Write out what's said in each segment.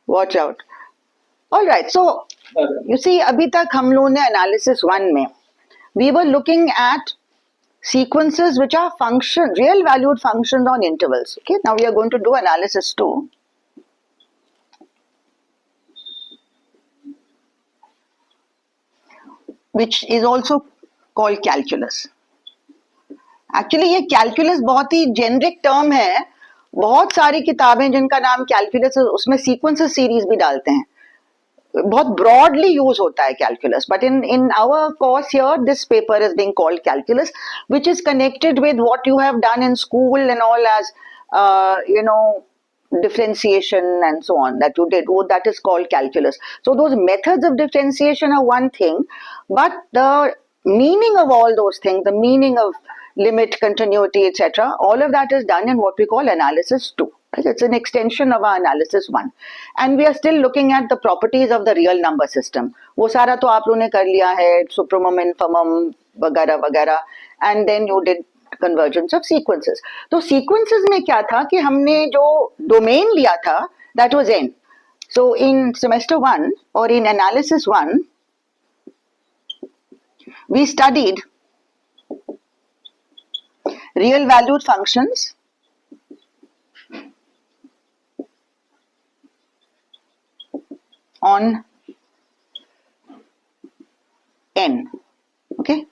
Watch out. All right, so you see अभी तक हम लोगों ने एनालिसिस 1 में we were looking at sequences which are real valued functions on intervals. Okay, now we are going to do analysis 2, which is also called calculus. Actually ये calculus बहुत ही generic term है. बहुत सारी किताबें जिनका नाम calculus है उसमें sequences series भी डालते हैं. बहुत broadly use होता है calculus, but in our course here this paper is being called calculus, which is connected with what you have done in school and all as differentiation and so on that you did. That is called calculus. So those methods of differentiation are one thing, but the meaning of all those things, the meaning of limit, continuity, etc., all of that is done in what we call analysis 2. It's an extension of our analysis 1. And we are still looking at the properties of the real number system. वो सारा तो आप लोगों ने कर लिया है, supremum, infimum, वगैरह वगैरह, and then you did convergence of sequences. तो sequences में क्या था कि हमने जो domain लिया था, that was n. So in semester 1 or in analysis 1, we studied real valued functions on n. Okay,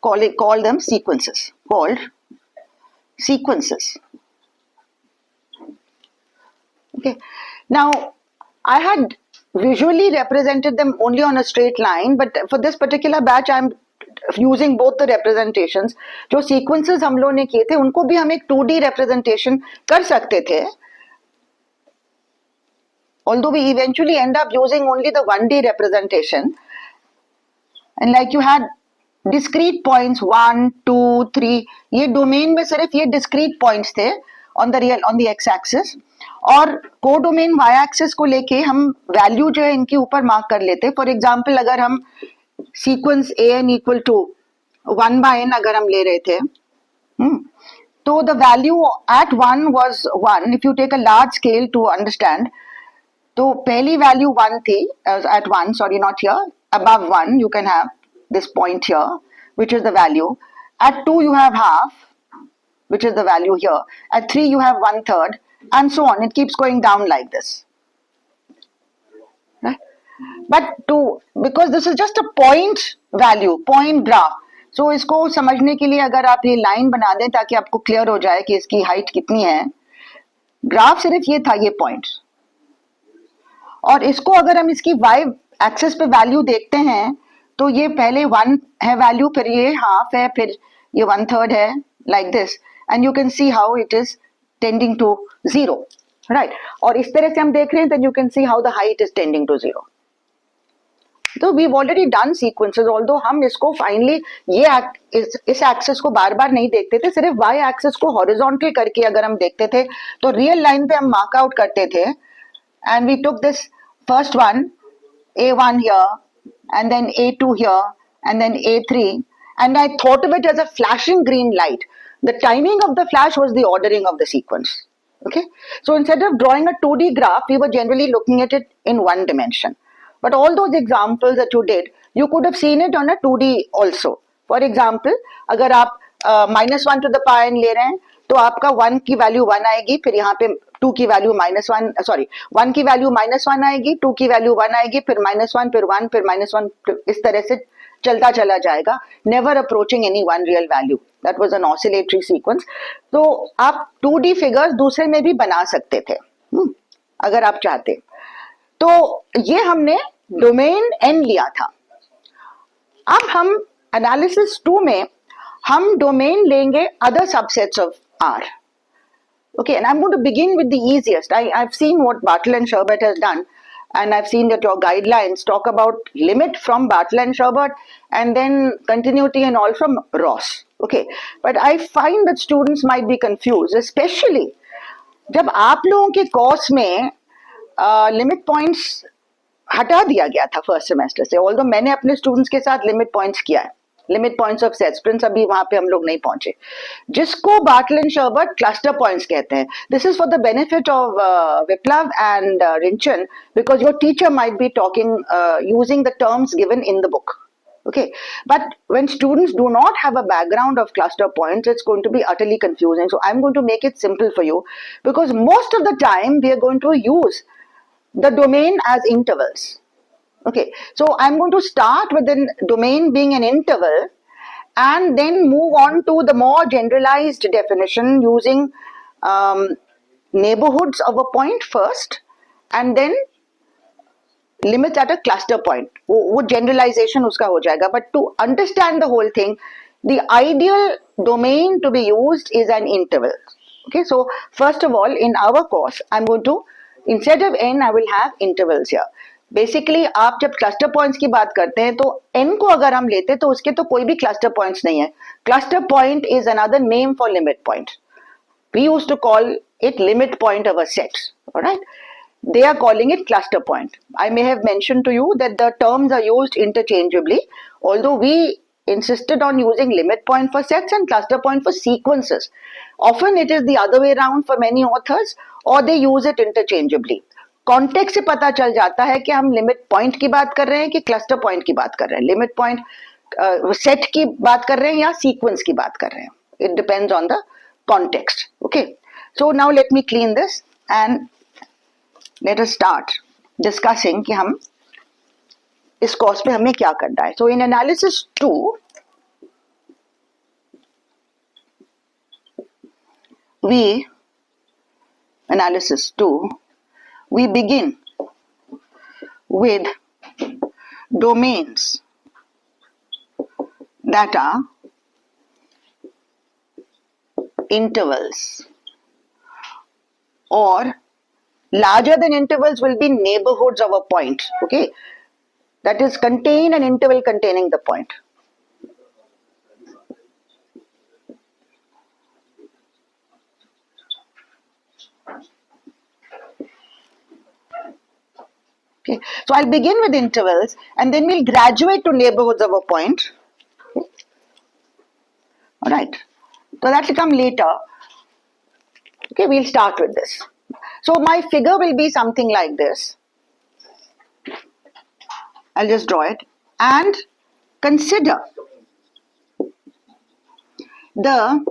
call them sequences, called sequences. Okay, now I had visually represented them only on a straight line, but for this particular batch I'm using both the representations. जो sequences हम लोगों ने किए थे उनको भी हम एक 2D representation कर सकते थे, although we eventually end up using only the 1D representation. And like you had discrete points 1, 2, 3, ये domain में सिर्फ ये discrete points थे on the x-axis, और कोडोमेन y-axis को लेके हम वैल्यू जो है इनके ऊपर मार्क कर लेते. फॉर एग्जाम्पल अगर हम sequence an equal to 1/n अगर हम ले रहे थे, तो the value at 1 was 1. If you take a large scale to understand, तो पहली वैल्यू 1 थी at 1, sorry not here, above 1 you can have this point here which is the value. At 2 you have half, which is the value here. At 3 you have 1/3, and so on. It keeps going down like this, right? But because this is just a point value, point graph, so इसको समझने के लिए अगर आप ये line बना दें ताकि आपको क्लियर हो जाए कि इसकी हाइट कितनी है. ग्राफ सिर्फ ये था, ये पॉइंट, और इसको अगर हम इसकी y एक्सिस पे वैल्यू देखते हैं तो ये पहले 1 है वैल्यू, फिर ये हाफ है, फिर ये 1/3 है, like this, and you can see how it is tending to 0, right? और इस तरह से हम देख रहे हैं, then you can see how the height is tending to 0. तो we've already done sequences, although हम इसको finally ये इस एक्सिस को बार बार नहीं देखते थे, सिर्फ y एक्सिस को हॉरिजॉन्टल करके अगर हम देखते थे तो रियल लाइन पे हम मार्क आउट करते थे. And we took this first one, A1 here, and then A2 here, and then A3, and I thought of it as a flashing green light. The timing of the flash was the ordering of the sequence. Okay, so instead of drawing a 2D graph, we were generally looking at it in one dimension. But all those examples that you did, you could have seen it on a 2D also. For example, अगर आप -1 to the power n ले रहे हैं तो आपका 1 की value 1 आएगी, फिर यहाँ पे 2 की वैल्यू -1, सॉरी 1 की वैल्यू -1 आएगी, 2 की वैल्यू 1 आएगी, फिर -1, फिर 1, फिर -1, इस तरह से चलता चला जाएगा, never approaching any one real value. That was an oscillatory sequence. तो आप 2D फिगर्स दूसरे में भी बना सकते थे अगर आप चाहते. तो ये हमने डोमेन n लिया था. अब हम एनालिसिस 2 में हम डोमेन लेंगे other subsets of R. Okay, and I'm going to begin with the easiest. I've seen what Bartle and Sherbet has done, and I've seen that your guidelines talk about limit from Bartle and Sherbet, and then continuity and all from Ross. Okay, but I find that students might be confused, especially जब आप लोगों के course में limit points हटा दिया गया था first semester से, ऑल्दो मैंने अपने स्टूडेंट्स के साथ लिमिट पॉइंट्स किया है. Limit points of sets, Prince अभी वहां पे हम लोग नहीं पहुंचे, जिसको Bartle and Sherbert cluster points कहते हैं. This is for the benefit of Biplav and Rinchen, because your teacher might be talking using the terms given in the book. Okay, but when students do not have a background of cluster points, it's going to be utterly confusing. So I'm going to make it simple for you, because most of the time we are going to use the domain as intervals. Okay, so I'm going to start with the domain being an interval and then move on to the more generalized definition using neighborhoods of a point first, and then limits at a cluster point. वो generalization उसका हो जाएगा. But to understand the whole thing, the ideal domain to be used is an interval. Okay, so first of all, in our course, I'm going to, instead of n, I will have intervals here. Basically आप जब cluster points की बात करते हैं तो n को अगर हम लेते तो उसके तो कोई भी क्लस्टर पॉइंट्स नहीं है. Cluster point is another name for limit point. We used to call it limit point of a set. All right, they are calling it cluster point. I may have mentioned to you that the terms are used interchangeably, although we insisted on using limit point for sets and cluster point for sequences. Often it is the other way around for many authors, or they use it interchangeably. Context से पता चल जाता है कि हम limit point की बात कर रहे हैं कि क्लस्टर पॉइंट की बात कर रहे हैं, लिमिट पॉइंट सेट की बात कर रहे हैं या सीक्वेंस की बात कर रहे हैं. It depends on the context. Okay, so now let me clean this and let us start discussing कि हम इस कोर्स में हमें क्या करना है. सो इन analysis 2 we begin with domains that are intervals, or larger than intervals will be neighborhoods of a point. Okay, that is contain an interval containing the point. Okay, so I'll begin with intervals and then we'll graduate to neighborhoods of a point. Okay. All right, so that will come later. Okay, we'll start with this. So my figure will be something like this. I'll just draw it and consider the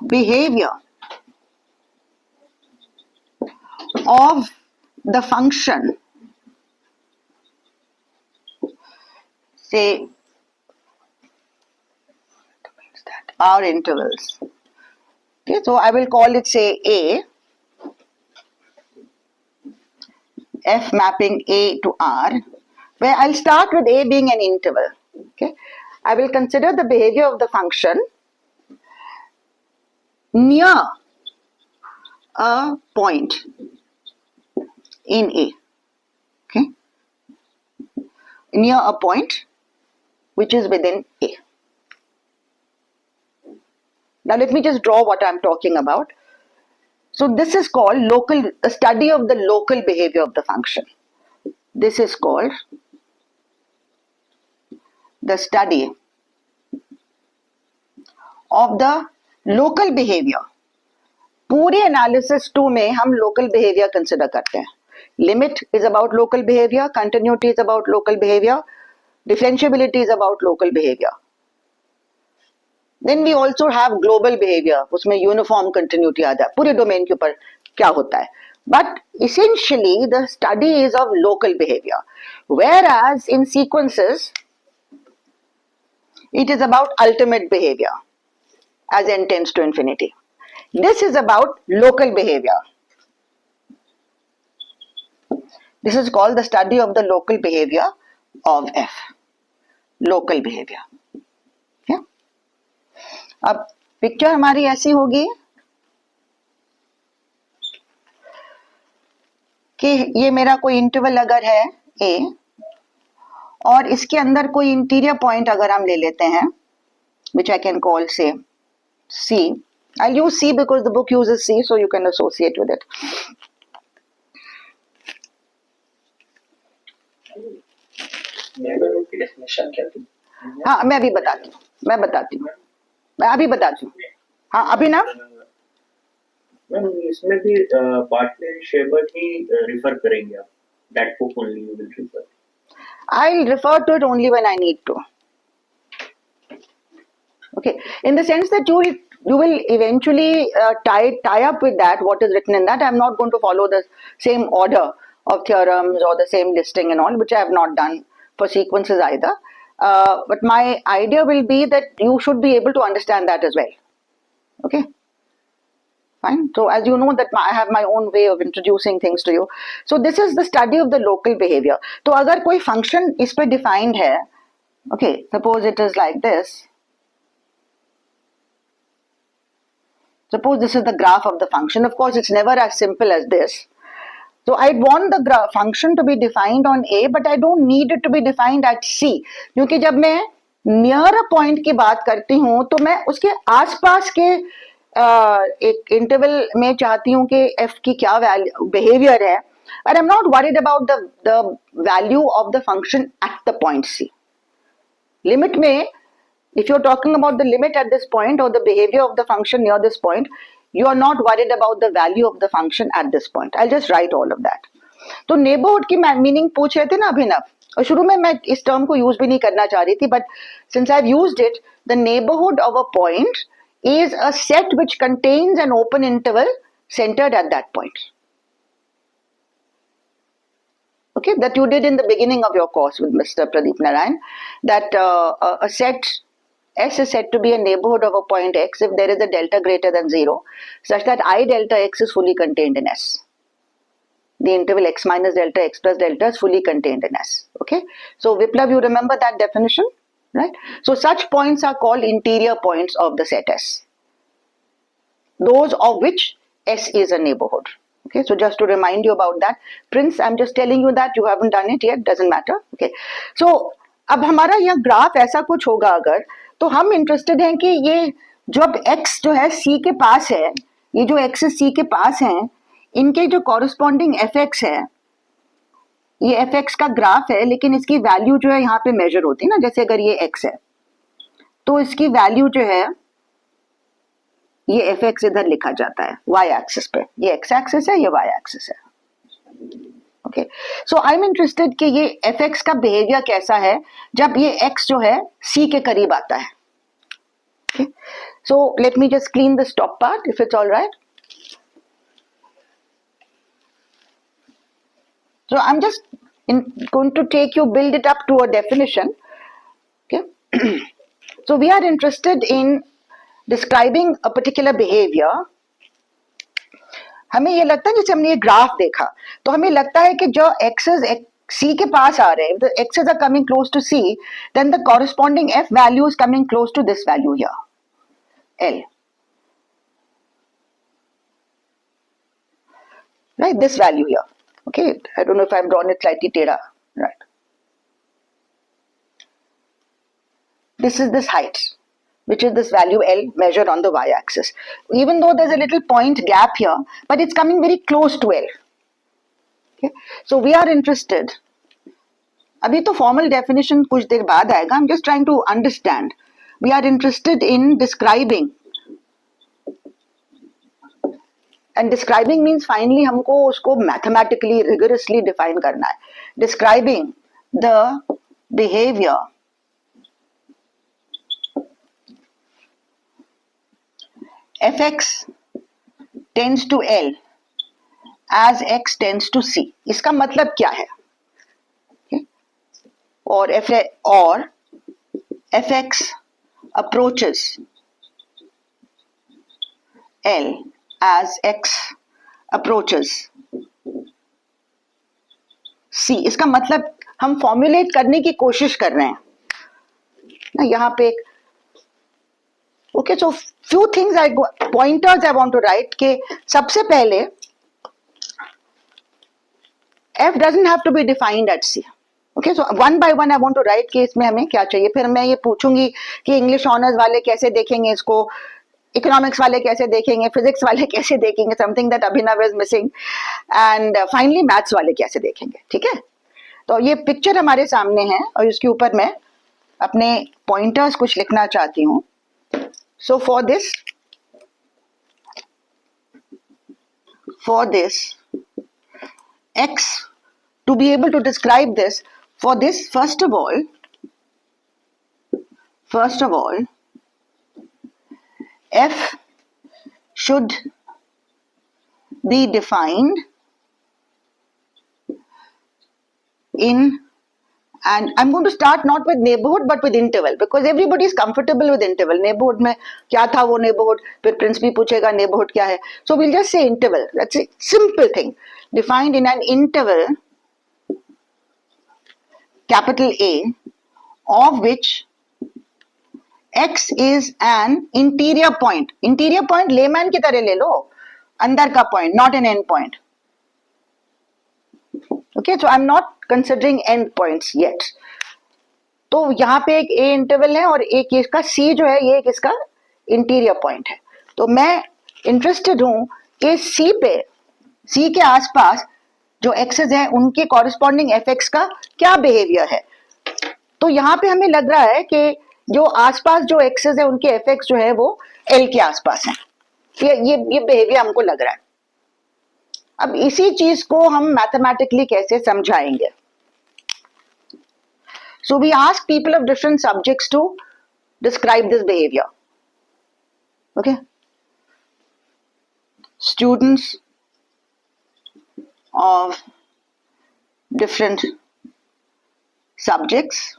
behavior of the function, say R intervals. Okay, so I will call it, say, A, F mapping A to R, where I'll start with A being an interval. Okay, I will consider the behavior of the function near a point in A. Okay, near a point which is within A. Now let me just draw what I'm talking about. So this is called the study of the local behavior of the function. This is called the study of the local behavior. पूरे analysis 2 में हम local behavior consider करते हैं. Limit is about local behavior, continuity is about local behavior, differentiability is about local behavior. Then we also have global behavior, उसमें uniform continuity आ जाए, पूरे domain के ऊपर क्या होता है. But essentially the study is of local behavior, whereas in sequences it is about ultimate behavior as n tends to infinity. This is about local behavior. This is called the study of the local behavior of F. Local behavior. Yeah? अब picture हमारी ऐसी होगी कि ये मेरा कोई interval अगर है A और इसके अंदर कोई इंटीरियर पॉइंट अगर हम ले लेते हैं, which I can call, say, C. I'll use C because the book uses C, so you can associate with it. Neighbourhood की डेफिनेशन क्या थी? हाँ मैं अभी बताती हूँ, मैं अभी बताती हूँ। हाँ अभिनव, मैम इसमें भी बाटले शेबर्ट ही रिफर करेंगे आप, that book only you will refer. I'll refer to it only when I need to. Okay, in the sense that you will eventually tie up with that what is written in that. I'm not going to follow the same order of theorems or the same listing and all, which I have not done for sequences either. But my idea will be that you should be able to understand that as well. Okay, fine. So as you know that I have my own way of introducing things to you. So this is the study of the local behavior. तो अगर कोई function इस पे defined है, okay, suppose it is like this. Suppose this is the graph of the function. Of course, it's never as simple as this. So I'd want the function to be defined on A, but I don't need it to be defined at C. क्योंकि जब मैं near a point की बात करती हूँ तो मैं उसके आसपास के एक interval में चाहती हूँ कि f की क्या behavior है, but I'm not worried about the value of the function at the point C. Limit में, if you're talking about the limit at this point or the behavior of the function near this point, you are not worried about the value of the function at this point. I'll just write all of that. तो neighborhood की meaning पूछ रहे थे ना अभिनव, और शुरू में मैं इस टर्म को यूज भी नहीं करना चाह रही थी, but since I have used it, the neighbourhood of a point is a set which contains an open interval centered at that point. Okay, that you did in the beginning of your course with Mr. Pradeep Narayan, that a set S is said to be a neighborhood of a point X if there is a delta greater than 0, such that I delta X is fully contained in S. The interval X minus delta X plus delta is fully contained in S. Okay, so Viplav, you remember that definition, right? So such points are called interior points of the set S, those of which S is a neighborhood. Okay, so just to remind you about that, Prince, I'm just telling you that, you haven't done it yet, doesn't matter. Okay, so अब हमारा यह graph ऐसा कुछ होगा अगर, तो हम interested हैं कि ये जब x जो है c के पास है, ये जो x c के पास हैं, इनके जो कॉरेस्पॉन्डिंग fx है, ये fx का ग्राफ है, लेकिन इसकी वैल्यू जो है यहाँ पे मेजर होती है ना, जैसे अगर ये x है तो इसकी वैल्यू जो है ये fx इधर लिखा जाता है y एक्सिस पे, ये x एक्सिस है, ये y एक्सिस है. Okay, so I am interested कि ये fx का बिहेवियर कैसा है जब ये x जो है c के करीब आता है. Okay, so let me just clean this top part if it's all right. So I'm just going to take you, build it up to a definition. Okay, so we are interested in describing a particular behavior. हमें ये लगता है जैसे हमने ये graph देखा तो हमें लगता है कि जो एक्सेस c के पास आ रहे हैं, the x's are coming close to c, then the corresponding f value is coming close to this value here, L. Right, this value here. Okay, I don't know if I've drawn it slightly tera. Right. This is this height, which is this value L measured on the y-axis. Even though there's a little point gap here, but it's coming very close to L. Okay, so we are interested. अभी तो formal definition कुछ देर बाद आएगा. I'm just trying to understand. We are interested in describing. And describing means finally हमको उसको mathematically rigorously define करना है. Describing the behavior fx tends to L as x tends to c. इसका मतलब क्या है? Okay. और fx approaches L as x approaches c. इसका मतलब हम फॉर्मुलेट करने की कोशिश कर रहे हैं ना, यहाँ पे एक okay. So few things pointers I want to write के सबसे पहले f doesn't have to be defined at c. Okay, so one by one I want to write कि इसमें हमें क्या चाहिए. फिर मैं ये पूछूंगी कि इंग्लिश ऑनर्स वाले कैसे देखेंगे इसको, इकोनॉमिक्स वाले कैसे देखेंगे, फिजिक्स वाले कैसे देखेंगे, something that Abhinav is missing, and finally maths वाले कैसे देखेंगे. ठीक है, तो ये पिक्चर हमारे सामने है और इसके ऊपर मैं अपने पॉइंटर्स कुछ लिखना चाहती हूँ. So for this x, to be able to describe this, for this first of all f should be defined in, and I'm going to start not with neighborhood but with interval, because everybody is comfortable with interval. Neighborhood में क्या था वो neighborhood, फिर Prince भी पूछेगा neighborhood क्या है. So we'll just say interval. That's a simple thing, defined in an interval capital A, of which x is an interior point. Interior point layman की तरह ले लो, अंदर का point, not an end point. Okay, so I'm not considering end points yet. तो यहाँ पे एक A interval है और एक इसका C जो है ये एक इसका इंटीरियर पॉइंट है. तो मैं इंटरेस्टेड हूँ कि C के आसपास जो एक्सेस है उनके कॉरेस्पॉन्डिंग एफ का क्या बिहेवियर है. तो यहाँ पे हमें लग रहा है कि जो आसपास जो एक्सेस है उनके एफ जो है वो L के आसपास है. ये बिहेवियर हमको लग रहा है. अब इसी चीज को हम मैथमेटिकली कैसे समझाएंगे. So we ask people of different subjects to describe this behavior. Okay? Students of different subjects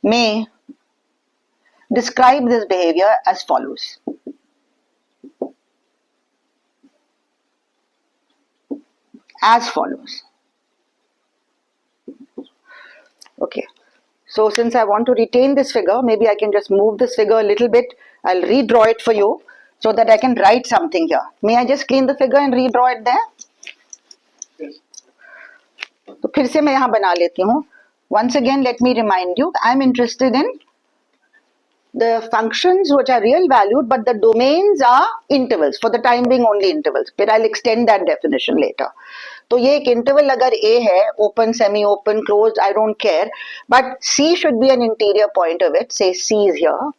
may describe this behavior as follows. Okay, so since I want to retain this figure, maybe I can just move this figure a little bit. I'll redraw it for you so that I can write something here. May I just clean the figure and redraw it there? Yes. तो फिर से मैं यहाँ बना लेती हूँ. Once again, let me remind you, I'm interested in the functions which are real valued, but the domains are intervals. For the time being, only intervals. फिर I'll extend that definition later. तो ये एक interval अगर A है, open, semi open, closed, I don't care, but C should be an interior point of it. Say C is here.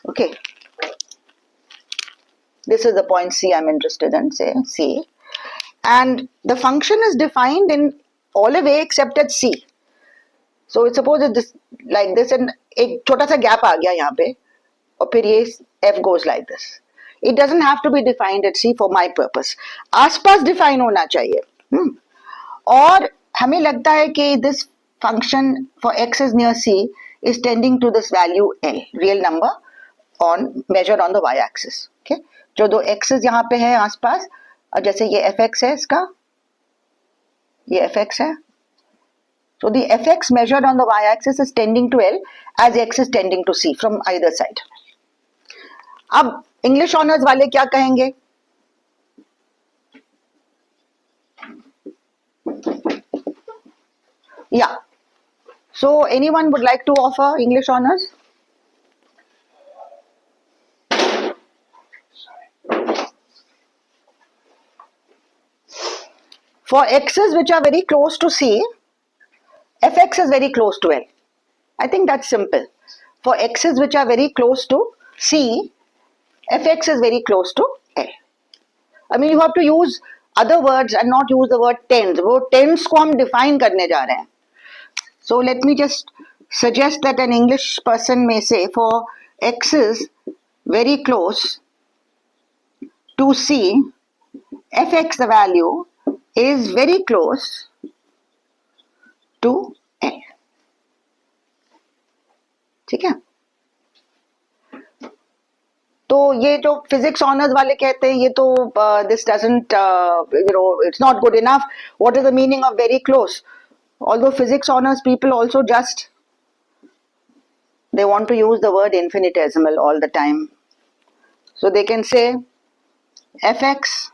Okay, this is the point C I'm interested in. Say C, and the function is defined in all a way except at C. So it's suppose it's this, like this, and एक छोटा सा gap आ गया यहाँ पे और फिर ये f goes like this. It doesn't have to be defined at C for my purpose. आसपास define होना चाहिए. और हमें लगता है कि this function for x is near C is tending to this value L, real number on measured on the y-axis. Okay, जो दो x's यहाँ पे है आसपास, और जैसे ये fx है इसका, ये fx है. So the fx measured on the y-axis is tending to L as x is tending to C from either side. अब इंग्लिश ऑनर्स वाले क्या कहेंगे? Yeah. So anyone would like to offer English honors? For x's which are very close to C, fx is very close to L. I think that's simple. For x's which are very close to C, fx is very close to L. I mean, you have to use other words and not use the word tends. वो tends को हम define करने जा रहे हैं. So let me just suggest that an English person may say for x's very close to C, fx the value is very close to L. ठीक है. तो ये जो फिजिक्स ऑनर्स वाले कहते हैं ये तो this doesn't it's not good enough. What is the meaning of very close? Although physics honors people also just they want to use the word infinitesimal all the time. So they can say fx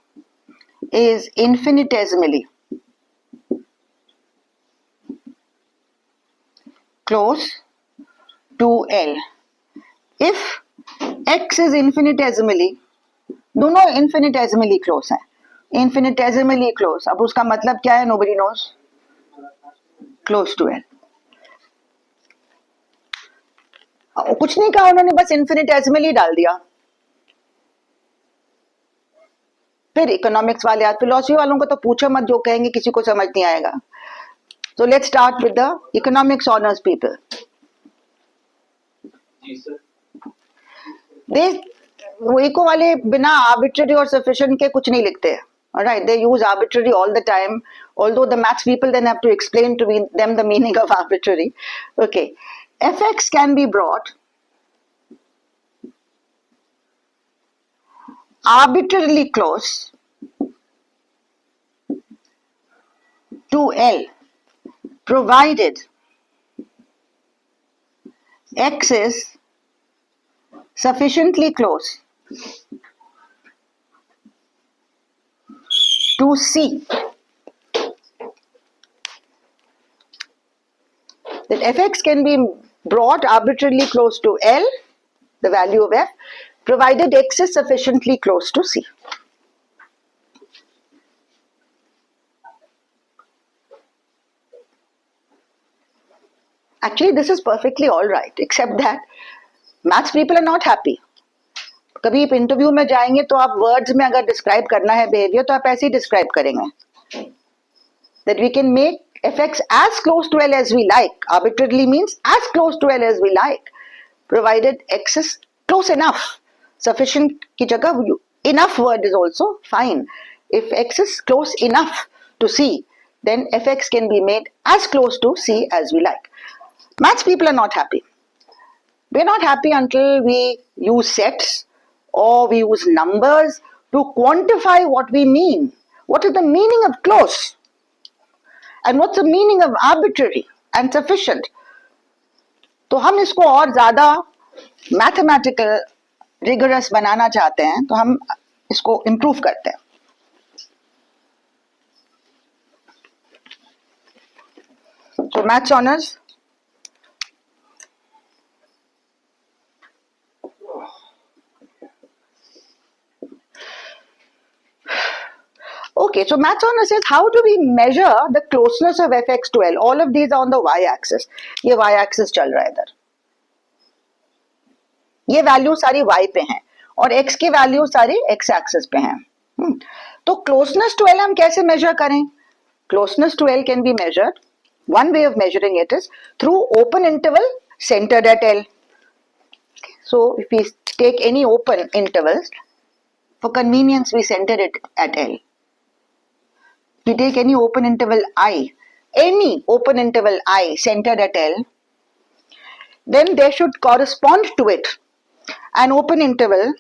is infinitesimally close to L. If x is infinitesimally, दोनों infinitesimally close हैं. Infinitesimally close. अब उसका मतलब क्या है? Nobody knows. Close to L. कुछ नहीं कहा उन्होंने, बस इन्फिनिटेसिमली डाल दिया। फिर इकोनॉमिक्स वाले, फिलोसफी वालों को तो पूछो मत, जो कहेंगे किसी को समझ नहीं आएगा। So let's start with the economics honors people. They eco वाले बिना arbitrary और sufficient के कुछ नहीं लिखते। Alright, they use arbitrary all the time. Although the maths people then have to explain to them the meaning of arbitrary. Okay, fx can be brought arbitrarily close to L, provided x is sufficiently close to C. That fx can be brought arbitrarily close to L, the value of f, provided x is sufficiently close to C. Actually, this is perfectly all right, except that maths people are not happy. कभी interview में जाएंगे तो आप words में अगर describe करना है behaviour तो आप ऐसे ही डिस्क्राइब करेंगे, that we can make fx as close to L as we like. Arbitrarily means as close to L as we like, provided x is close enough. Sufficient की जगह enough word is also fine. If x is close enough to C, then fx can be made as close to C as we like. Maths people are not happy. We're not happy until we use sets or we use numbers to quantify what we mean. What is the meaning of close? And what's the meaning of arbitrary and sufficient? तो हम इसको और ज़्यादा mathematical rigorous बनाना चाहते हैं, तो हम इसको इम्प्रूव करते हैं. So maths honors. Okay, so maths honors says how do we measure the closeness of fx to L? All of these are on the y-axis. ये y-axis चल रहा है इधर. ये वैल्यू सारी y पे हैं और x की वैल्यू सारी x-axis पे हैं. तो closeness to L हम कैसे measure करें? Closeness to L can be measured. One way of measuring it is through open interval centered at L. So if we take any open intervals, for convenience we center it at L. We take any open interval I centered at L, then there should correspond to it an open interval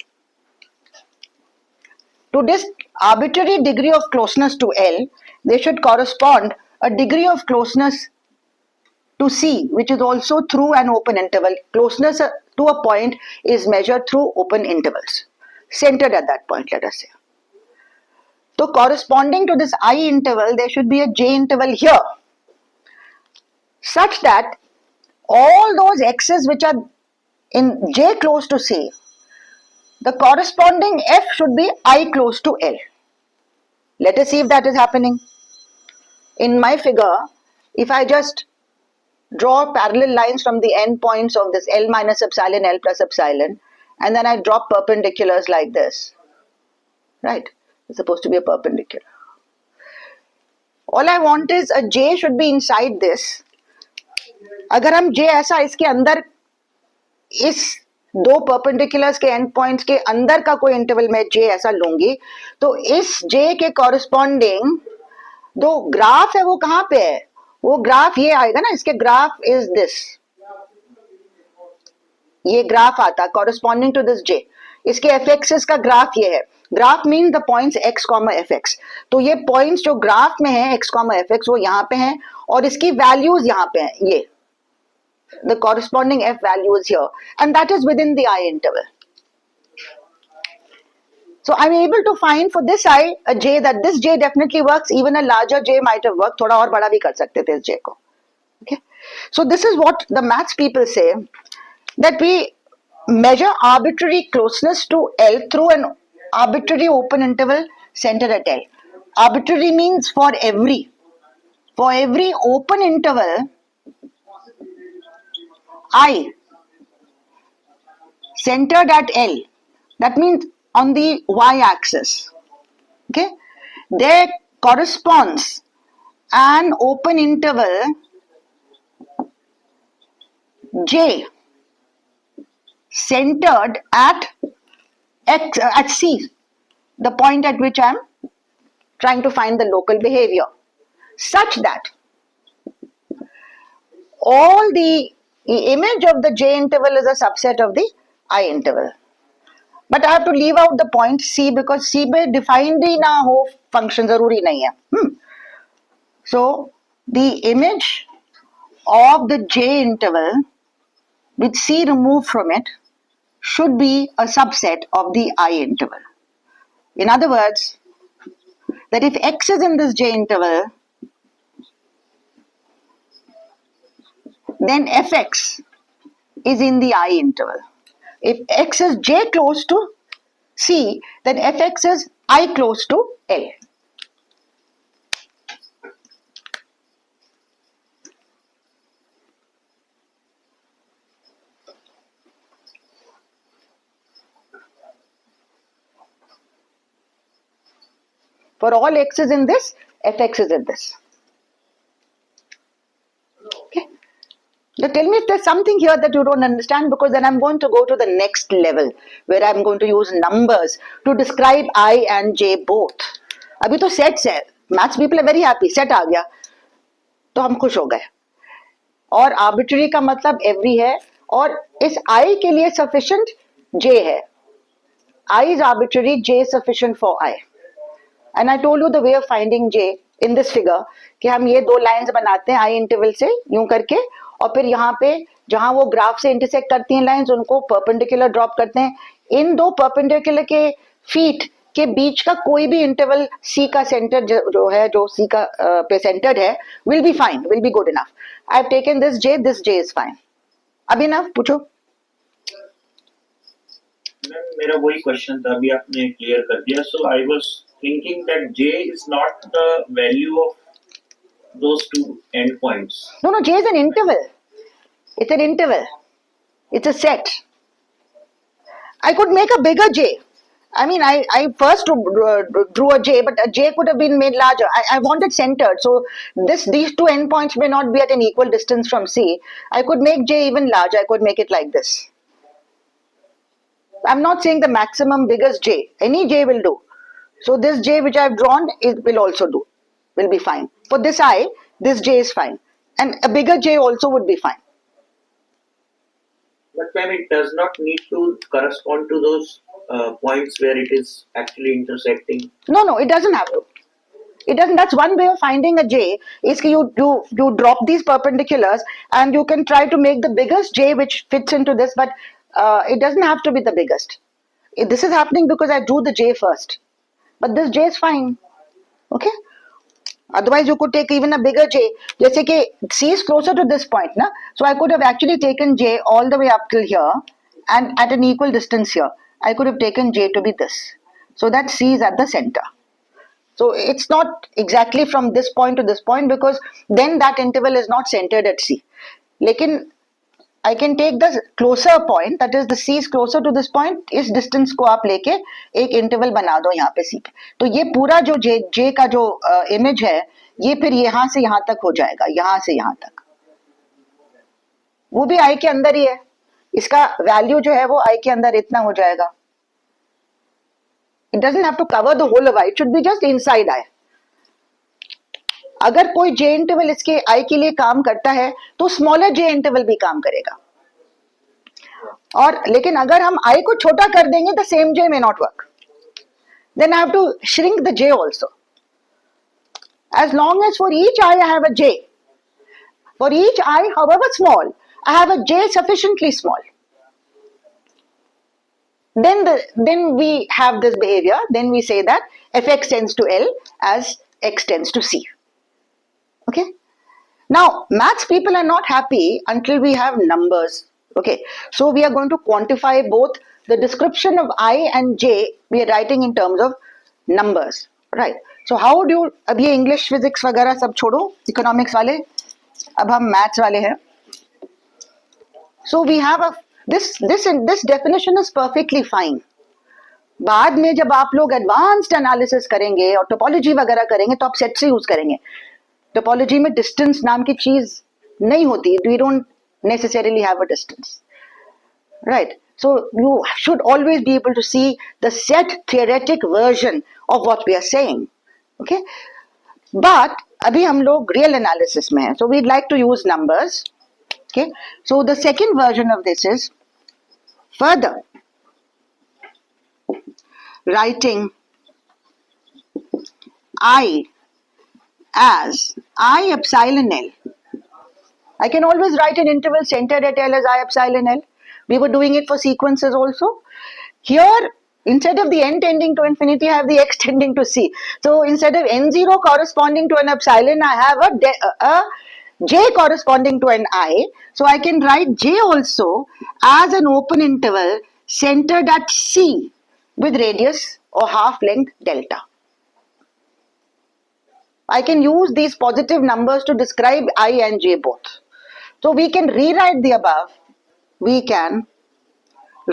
to this arbitrary degree of closeness to L. There should correspond a degree of closeness to C, which is also through an open interval. Closeness to a point is measured through open intervals centered at that point, let us say. So corresponding to this I interval, there should be a J interval here, such that all those x's which are in J close to C, the corresponding f should be I close to L. Let us see if that is happening. In my figure, if I just draw parallel lines from the end points of this L minus epsilon, L plus epsilon, and then I drop perpendiculars like this, right? It's supposed to be a perpendicular. All I want is a J should be inside this. अगर हम J ऐसा इसके अंदर इस दो perpendiculars के end points के अंदर का कोई interval में J ऐसा लूंगी, तो इस J के corresponding जो ग्राफ है वो कहाँ पे है? वो ग्राफ ये आएगा ना, इसके ग्राफ is this. ये ग्राफ आता corresponding to this J. इसके f(x) का ग्राफ ये है. Graph mean the points x, fx. तो ये पॉइंट्स जो ग्राफ में है x, fx वो यहाँ पे हैं और इसकी वैल्यूज यहाँ पे हैं. ये the corresponding f value is here and that is within the I interval. So I'm able to find for this I a J, that this J definitely works. Even a larger J might have worked. थोड़ा और बड़ा भी कर सकते थे इस J को. Okay. So this is what the maths people say, that we measure arbitrary closeness to L through an arbitrary open interval centered at L. Arbitrary means for every. for every open interval I centered at L, that means on the y-axis, okay, there corresponds an open interval J centered at X, at C, the point at which I am trying to find the local behavior, such that all the image of the J interval is a subset of the I interval. But I have to leave out the point C because C में defined ही ना हो function जरूरी नहीं है. So the image of the J interval with C removed from it should be a subset of the I interval. In other words, that if X is in this J interval, then Fx is in the I interval. If X is J close to C, then Fx is I close to L. For all X is in this, Fx is in this. Okay. Now tell me if there's something here that you don't understand, because then I'm going to go to the next level where I'm going to use numbers to describe I and J both. अभी तो sets है, maths people are very happy, set आ गया तो हम खुश हो गए. और arbitrary का मतलब every है, और इस I के लिए sufficient J है. I is arbitrary, J is sufficient for I. And I told you the way of finding J in this figure कि हम ये दो लाइंस बनाते हैं I इंटरवल से यूं करके, और फिर यहाँ पे जहां वो ग्राफ से इंटरसेक्ट करती हैं लाइंस उनको परपेंडिकुलर ड्रॉप करते हैं. इन दो परपेंडिकुलर के फीट के बीच का कोई भी इंटरवल C का सेंटर जो है, जो C का पे सेंटर्ड है, will be fine, will be good enough. I have taken this J is fine. अब इनफ पूछो. मेरा वही क्वेश्चन था, अभी आपने क्लियर कर दिया. So I was thinking that J is not the value of those two endpoints. No, J is an interval. It's an interval. It's a set. I could make a bigger J. I mean, I first drew a J, but a J could have been made larger. I wanted centered. So these two endpoints may not be at an equal distance from C. I could make J even larger. I could make it like this. I'm not saying the maximum biggest J. Any J will do. So this J which I have drawn, it will also do, will be fine. For this I, this J is fine. And a bigger J also would be fine. But then it does not need to correspond to those points where it is actually intersecting. No, it doesn't have to. It doesn't. That's one way of finding a J, is you drop these perpendiculars and you can try to make the biggest J which fits into this, but it doesn't have to be the biggest. This is happening because I drew the J first. But this J is fine. Okay? Otherwise, you could take even a bigger J. जैसे कि C is closer to this point, ना? So I could have actually taken J all the way up till here, and at an equal distance here, I could have taken J to be this. So that C is at the center. So it's not exactly from this point to this point, because then that interval is not centered at C. लेकिन I can take the closer point, that is the C is closer to this point. इस distance को आप लेके एक interval बना दो यहाँ पे C पे. तो ये पूरा जो J का जो image है, ये फिर यहाँ से यहाँ तक हो जाएगा, यहाँ से यहाँ तक. वो भी I के अंदर ही है. इसका value जो है वो I के अंदर इतना हो जाएगा. It doesn't have to cover the whole of I. It should be just inside I. अगर कोई J इंटरवल इसके I के लिए काम करता है तो स्मॉलर J इंटरवल भी काम करेगा. और लेकिन अगर हम I को छोटा कर देंगे, the same J may not work. Then I have to shrink the J also. As long as for each I have a J, for each I, however small, I have a J sufficiently small. Then we have this behavior. Then we say that Fx tends to L as X tends to C. Okay. Now, maths people are not happy until we have numbers. Okay. So we are going to quantify both the description of I and J. We are writing in terms of numbers. Right. So how do, अब ये English physics वगैरह सब छोड़ो, economics वाले, अब हम maths वाले हैं. So we have a this definition is perfectly fine. बाद में जब आप लोग एडवांस्ड एनालिसिस करेंगे और टोपोलॉजी वगैरह करेंगे तो आप सेट से यूज करेंगे. टोपोलॉजी में डिस्टेंस नाम की चीज नहीं होती. We don't necessarily have a distance, right? So you should always be able to see the set theoretic version of what we are saying, okay? But अभी हम लोग real analysis में हैं, so we'd like to use numbers, okay? So the second version of this is further writing I as I epsilon L. I can always write an interval centered at L as I epsilon L. We were doing it for sequences also. Here, instead of the n tending to infinity, I have the x tending to c. So instead of n0 corresponding to an epsilon, I have a j corresponding to an I. So I can write j also as an open interval centered at c with radius or half length delta. I can use these positive numbers to describe I and j both. So we can rewrite the above. We can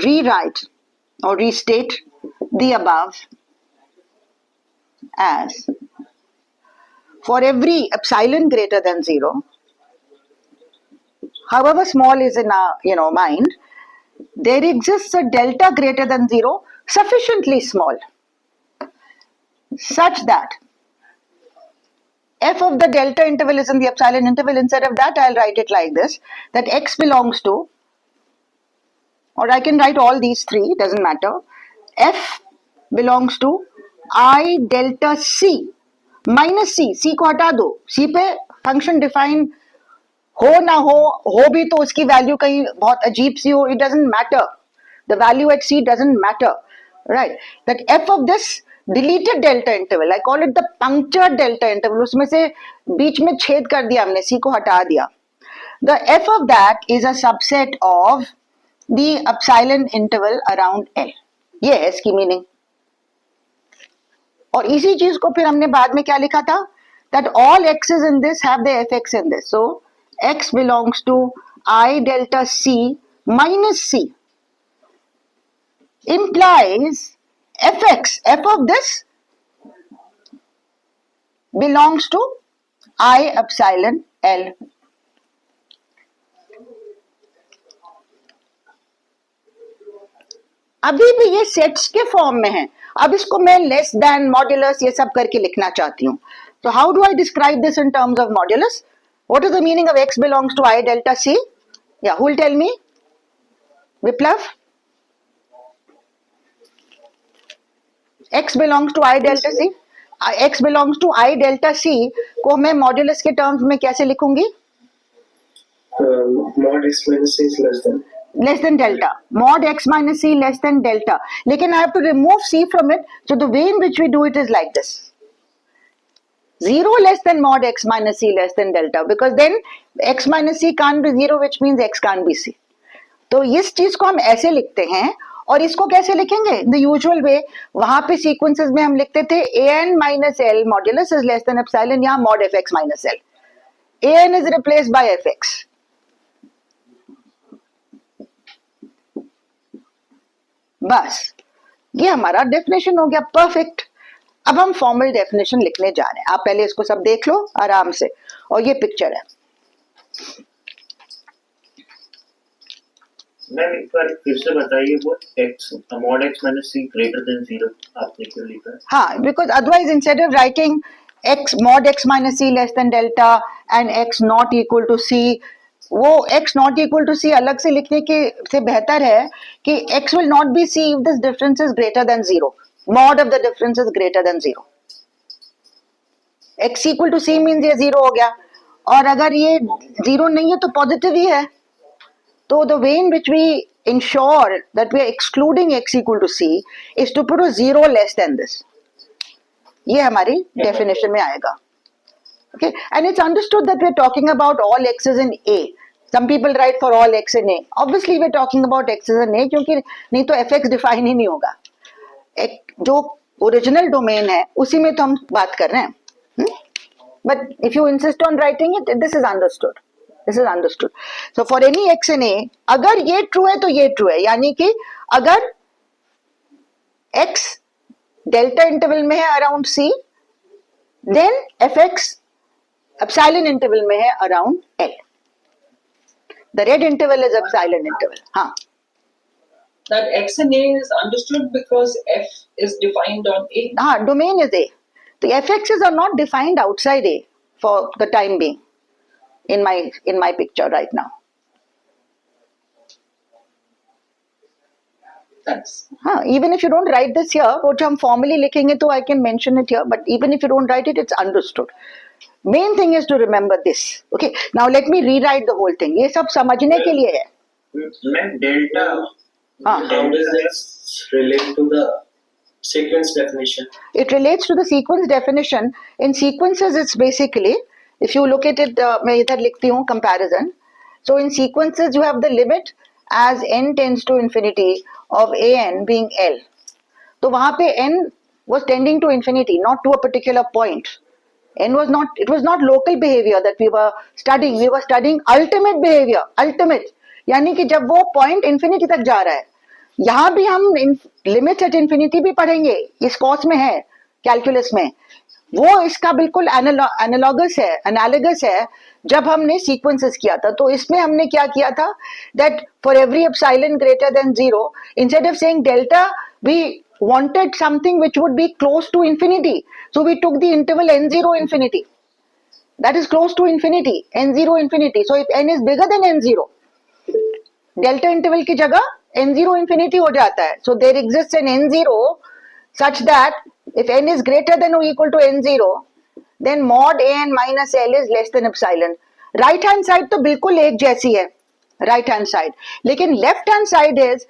rewrite or restate the above as for every epsilon greater than 0, however small is in our mind, there exists a delta greater than 0 sufficiently small such that f of the delta interval is in the epsilon interval. Instead of that, I'll write it like this, that x belongs to, or I can write all these three, doesn't matter. F belongs to I delta C minus C. C को हटा दो, C पे function define हो ना हो भी तो उसकी वैल्यू कहीं बहुत अजीब सी हो, it doesn't matter. The value at C doesn't matter, right? That f of this deleted delta interval, I call it the punctured delta interval, उसमें से बीच में छेद कर दिया हमने, C को हटा दिया. The f of that is a subset of the epsilon interval around L. ये है इसकी मीनिंग. और इसी चीज को फिर हमने बाद में क्या लिखा था, that all x's in this have the fx in this. So x belongs to I delta C minus C implies fx, f of this belongs to I epsilon L. अभी भी ये सेट्स के फॉर्म में है. अब इसको मैं less than, modulus, ये सब करके लिखना चाहती हूँ. तो how do I describe this in terms of modulus? What is the meaning of x belongs to I delta C? या who will tell me? Biplav? x belongs to I delta C, x belongs to I delta C को मैं modulus के terms में कैसे लिखूंगी? mod x minus c is less than delta. Mod x minus c less than delta. लेकिन I have to remove c from it. So the way in which we do it is like this. 0 less than mod x minus c less than delta, because then x minus c can't be 0, which means x can't be c. तो इस चीज को हम ऐसे लिखते हैं. और इसको कैसे लिखेंगे? द यूजुअल वे. वहां पे सीक्वेंसेस में हम लिखते थे an minus l modulus is less than epsilon, यहाँ mod fx minus l. an is replaced by fx. बस ये हमारा डेफिनेशन हो गया, परफेक्ट. अब हम फॉर्मल डेफिनेशन लिखने जा रहे हैं. आप पहले इसको सब देख लो आराम से. और ये पिक्चर है. मैम एक बार फिर से बताइए, वो x mod x minus c greater than 0 आपने क्यों लिखा है? हाँ, because otherwise instead of writing x mod x minus c less than delta and x not equal to c, वो x not equal to c अलग से लिखने के से बेहतर है कि x will not be c if this difference is greater than 0. Mod of the difference is greater than 0. x equal to c means ये 0 हो गया, और अगर ये 0 नहीं है तो पॉजिटिव ही है. तो the way in which we ensure that we are excluding x equal to c is to put a 0 less than this. ये हमारी डेफिनेशन में आएगा. Okay, and it's understood that we're talking about all x's in A. Some people write for all x in A. Obviously, we're talking about x's in A क्योंकि नहीं तो fx define ही नहीं होगा. जो ओरिजिनल डोमेन है उसी में तो हम बात कर रहे हैं. But if you insist on writing it, this is understood. This is understood. So for any x in A, अगर ये ट्रू है तो ये ट्रू है, यानी कि अगर एक्स डेल्टा इंटरवल में है around c, then f x epsilon interval में है around L. The red interval is epsilon interval. हाँ, That X and A is understood because F is defined on A. हाँ, domain is A. The fx's are not defined outside A for the time being in my picture right now. Thanks. हाँ, even if you don't write this here, वो जो हम formally लिखेंगे तो I can mention it here, but even if you don't write it, it's understood. Main thing is to remember this. Okay, now let me rewrite the whole thing. ये सब समझने के लिए है. मैम डेल्टा हाँ. How does this relate to the sequence definition? It relates to the sequence definition. In sequences, it's basically, if you look at it, मैं इधर लिखती हूँ comparison. So in sequences, you have the limit as n tends to infinity of an being L. तो वहाँ पे n was tending to infinity, not to a particular point. N was not, it was not local behavior that we were studying. We were studying ultimate behavior. Ultimate. यानी कि जब वो point infinity तक जा रहा है, यहां भी हम लिमिट एट इंफिनिटी भी पढ़ेंगे, इस कोर्स में है, कैलकुलस में. वो इसका बिल्कुल एनालॉगस है जब हमने सीक्वेंसेस किया था. तो इसमें हमने क्या किया था, that for every epsilon greater than 0, instead of saying delta, we wanted something which would be close to infinity. So we took the interval n0 infinity. That is close to infinity, n0 infinity. So if n is bigger than n0, delta interval की जगह n0 infinity हो जाता है. So there exists an n0 such that if n is greater than or equal to n0, then mod an minus l is less than epsilon. Right hand side तो बिल्कुल एक जैसी है, राइट हैंड साइड, लेकिन left hand side is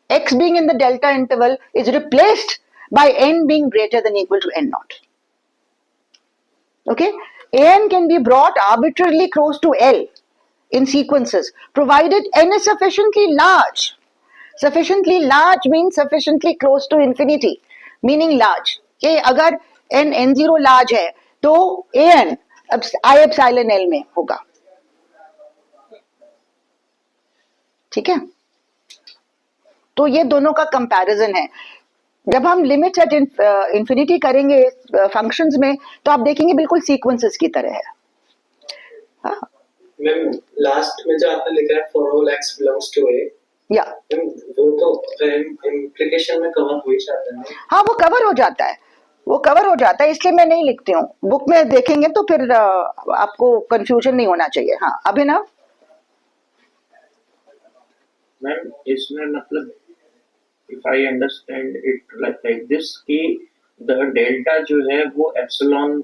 x being in the delta interval is replaced by n being greater than or equal to n naught. Okay, an can be brought arbitrarily close to l in sequences, provided n is sufficiently large. Sufficiently large means sufficiently close to infinity, meaning large. कि अगर n0 large है तो an I epsilon l में होगा. ठीक है, तो ये दोनों का कंपैरिजन है. जब हम लिमिट एट इंफिनिटी करेंगे फंक्शंस में, तो आप देखेंगे बिल्कुल सीक्वेंसेस की तरह है. हाँ, मैम लास्ट में जो आपने लिखा है for all x belongs to A, या मैम वो तो इम्प्लीकेशन में कवर हो ही जाता है. हाँ, वो कवर हो जाता है, वो कवर हो जाता है, इसलिए मैं नहीं लिखती हूँ. बुक में देखेंगे तो फिर आपको कंफ्यूजन नहीं होना चाहिए. हाँ, अभिनव. मैम इसमें मतलब if I understand it like this कि the delta जो है वो epsilon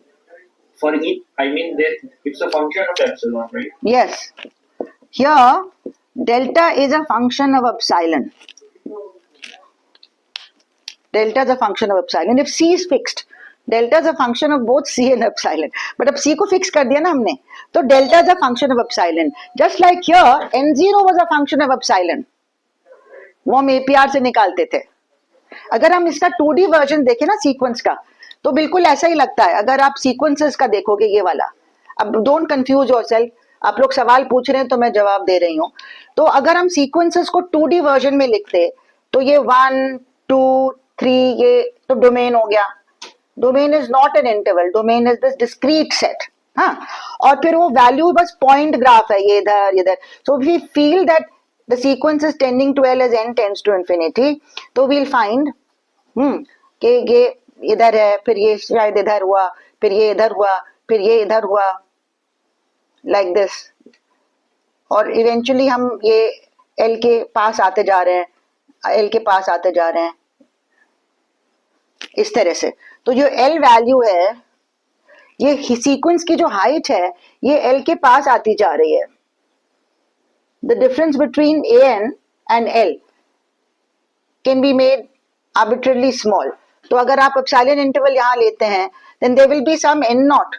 for each, I mean that it's a function of epsilon, right? Yes, here delta is a function of epsilon. Delta is a function of epsilon. If c is fixed, delta is a function of both c and epsilon. But अब c को fix कर दिया ना हमने, तो delta is a function of epsilon. Just like here, n0 was a function of epsilon. वो हम APR से निकालते थे. अगर हम इसका 2D वर्जन देखें ना सीक्वेंस का, तो बिल्कुल ऐसा ही लगता है. अगर आप सीक्वेंसेस का देखोगे ये वाला, अब डोंट कंफ्यूज योरसेल्फ, आप लोग सवाल पूछ रहे हैं तो मैं जवाब दे रही हूँ. तो अगर हम सीक्वेंसेस को 2D वर्जन में लिखते, तो ये 1 2 3 ये तो डोमेन हो गया. Domain is not an interval, domain is this discrete set. हाँ, और फिर वो वैल्यू बस पॉइंट ग्राफ है, ये इधर इधर. So we feel that the sequence is tending to L as n tends to infinity, तो we'll find कि ये इधर है, फिर ये शायद इधर हुआ, फिर ये इधर हुआ, फिर ये इधर हुआ, like this. और इवेंचुअली हम ये L के पास आते जा रहे हैं, L के पास आते जा रहे हैं इस तरह से. तो जो L वैल्यू है, ये सीक्वेंस की जो हाइट है, ये L के पास आती जा रही है. The difference between an and L can be made arbitrarily small. तो अगर आप epsilon interval यहाँ लेते हैं, then there will be some n naught,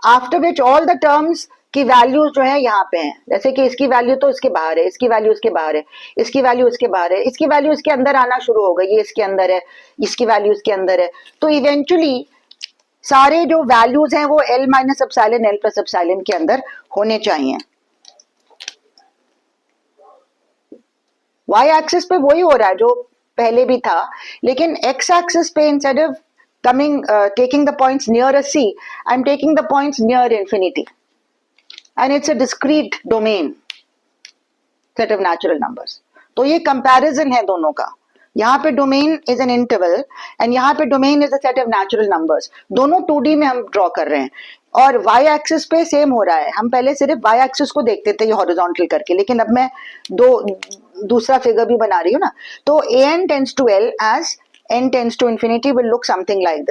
after which all the terms कि वैल्यू जो है यहाँ पे है, जैसे कि इसकी वैल्यू तो इसके बाहर है, इसकी वैल्यू इसके बाहर है, इसकी वैल्यू इसके बाहर है, इसकी वैल्यू इसके अंदर आना शुरू हो गई, ये इसके अंदर है, इसकी वैल्यू इसके अंदर है, तो इवेंचुअली सारे जो वैल्यूज हैं वो L minus epsilon L plus epsilon के अंदर होने चाहिए। y एक्सिस पे वही हो रहा है जो पहले भी था, लेकिन x एक्सिस पे instead of coming taking the points near a c, I'm taking the points near infinity, and it's a discrete domain set of natural numbers. तो ये comparison है दोनों का, यहाँ पे domain is an interval and यहाँ पे domain is a set of natural numbers, दोनों 2D में हम ड्रॉ कर रहे हैं और y एक्सिस पे सेम हो रहा है। हम पहले सिर्फ y एक्सिस को देखते थे ये हॉरिजॉन्टल करके, लेकिन अब मैं दूसरा फिगर भी बना रही हूँ ना, तो an tends to l as n tends to infinity will look something like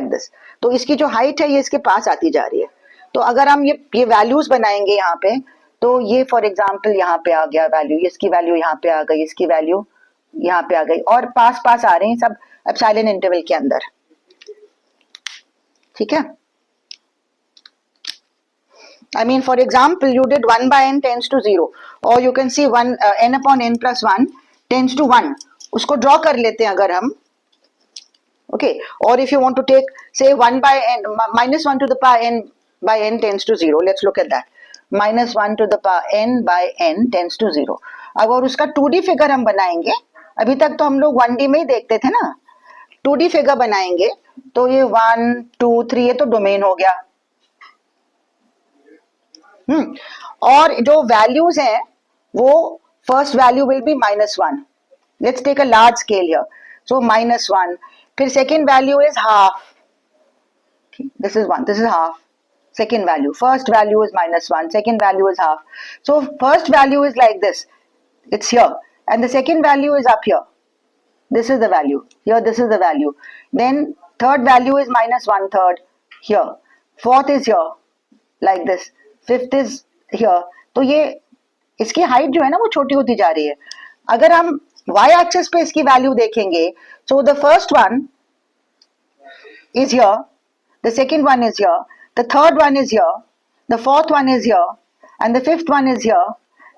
this, तो इसकी जो हाइट है ये इसके पास आती जा रही है। तो अगर हम ये वैल्यूज बनाएंगे यहाँ पे, तो ये फॉर एग्जांपल यहाँ पे आ गया वैल्यू, इसकी वैल्यू यहाँ पे आ गई, इसकी वैल्यू यहाँ पे आ गई, और पास पास आ रहे हैं सब एप्सिलॉन इंटरवल के अंदर, ठीक है। I mean, for example, you did 1 by n tends to 0, or you can see n upon n plus 1 tends to 1. उसको ड्रॉ कर लेते हैं अगर हम, okay. Or if you want to take, say 1 by n minus 1 to the power n by n tends to 0. Let's look at that. Minus 1 to the power n by n tends to 0. अगर उसका 2D figure हम बनाएंगे, अभी तक तो हम लोग 1D में ही देखते थे ना, 2D फिगर बनाएंगे तो ये 1 2 3 ये तो डोमेन हो गया। और जो वैल्यूज हैं वो first value will be -1, let's take a large scale here, so -1, फिर second value is half, this is 1, this is half, second value, first value is -1, second value is half, so first value is like this, it's here, and the second value is up here, this is the value here, this is the value, then third value is -1/3 here, fourth is here like this, fifth is here, तो ये इसकी height जो है ना वो छोटी होती जा रही है। अगर हम y एक्सिस पे इसकी वैल्यू देखेंगे, so the first one is here, the second one is here, the third one is here, the fourth one is here, and the fifth one is here,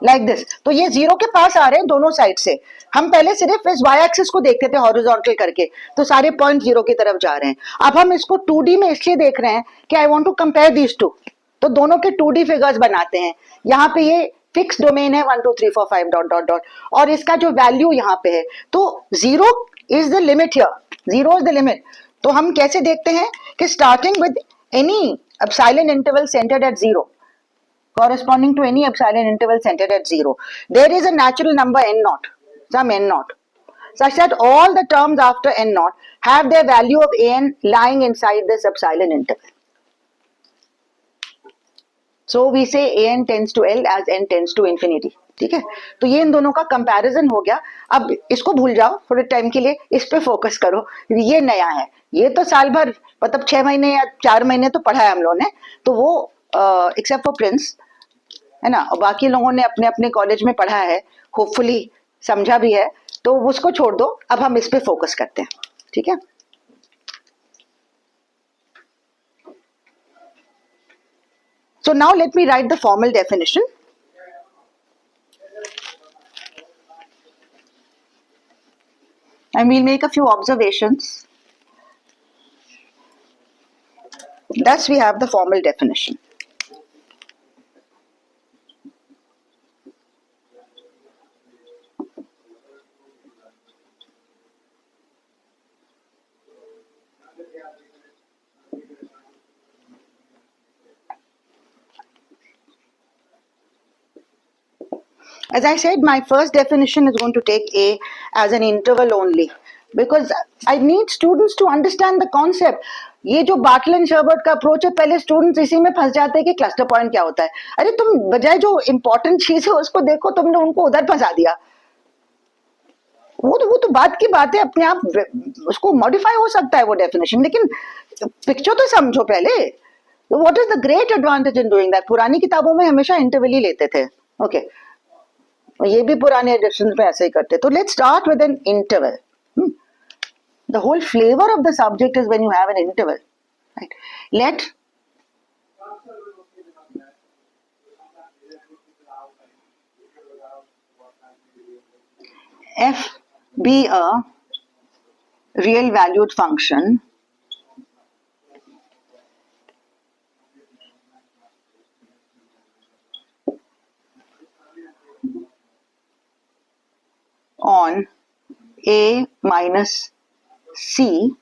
like this. तो ये 0 के पास आ रहे हैं दोनों side से। हम पहले सिर्फ इस y एक्सिस को देखते थे हॉरिजॉन्टल करके, तो सारे पॉइंट 0 की तरफ जा रहे हैं। अब हम इसको 2D में इसलिए देख रहे हैं कि I want to compare these two, तो दोनों के 2D फिगर्स बनाते हैं। यहाँ पे ये फिक्स डोमेन है 1 2 3 4 5 डॉट डॉट डॉट, और इसका जो वैल्यू यहाँ पे है, तो 0 is the limit here, 0 is the limit. तो हम कैसे देखते हैं कि starting with any epsilon interval centered at 0, corresponding to any epsilon interval centered at 0, there is a natural number n naught, some n naught, such that all the terms after n naught have their value of an lying inside this epsilon interval. So we say an tends to L as n tends to infinity, ठीक है। तो ये इन दोनों का comparison हो गया। अब इसको भूल जाओ थोड़े टाइम के लिए, इस पे फोकस करो, ये नया है, ये तो साल भर मतलब 6 महीने या 4 महीने तो पढ़ा है हम लोगों ने, तो वो एक्सेप्ट फॉर प्रिंस है ना, और बाकी लोगों ने अपने अपने कॉलेज में पढ़ा है, होपफुली समझा भी है, तो उसको छोड़ दो, अब हम इस पे फोकस करते हैं, ठीक है। So now let me write the formal definition. And we'll make a few observations. Thus we have the formal definition. As I said, my first definition is going to take A as an interval only, because I need students to understand the concept. ये जो bottle and शर्बर्ट का approach है, पहले students इसी में फंस जाते हैं कि क्लस्टर पॉइंट क्या होता है। अरे तुम बजाय जो इंपॉर्टेंट चीज है उसको देखो, तुमने उनको उधर फंसा दिया। वो तो बात की बात है, अपने आप उसको मॉडिफाई हो सकता है वो डेफिनेशन, लेकिन पिक्चर तो समझो पहले। What is the great advantage in doing that? पुरानी किताबों में हमेशा इंटरवल ही लेते थे, ओके, ये भी पुराने एडिशन में ऐसे ही करते। तो let's start with an interval. The whole flavor of the subject is when you have an interval. Right. Let f be a real valued function on a minus c,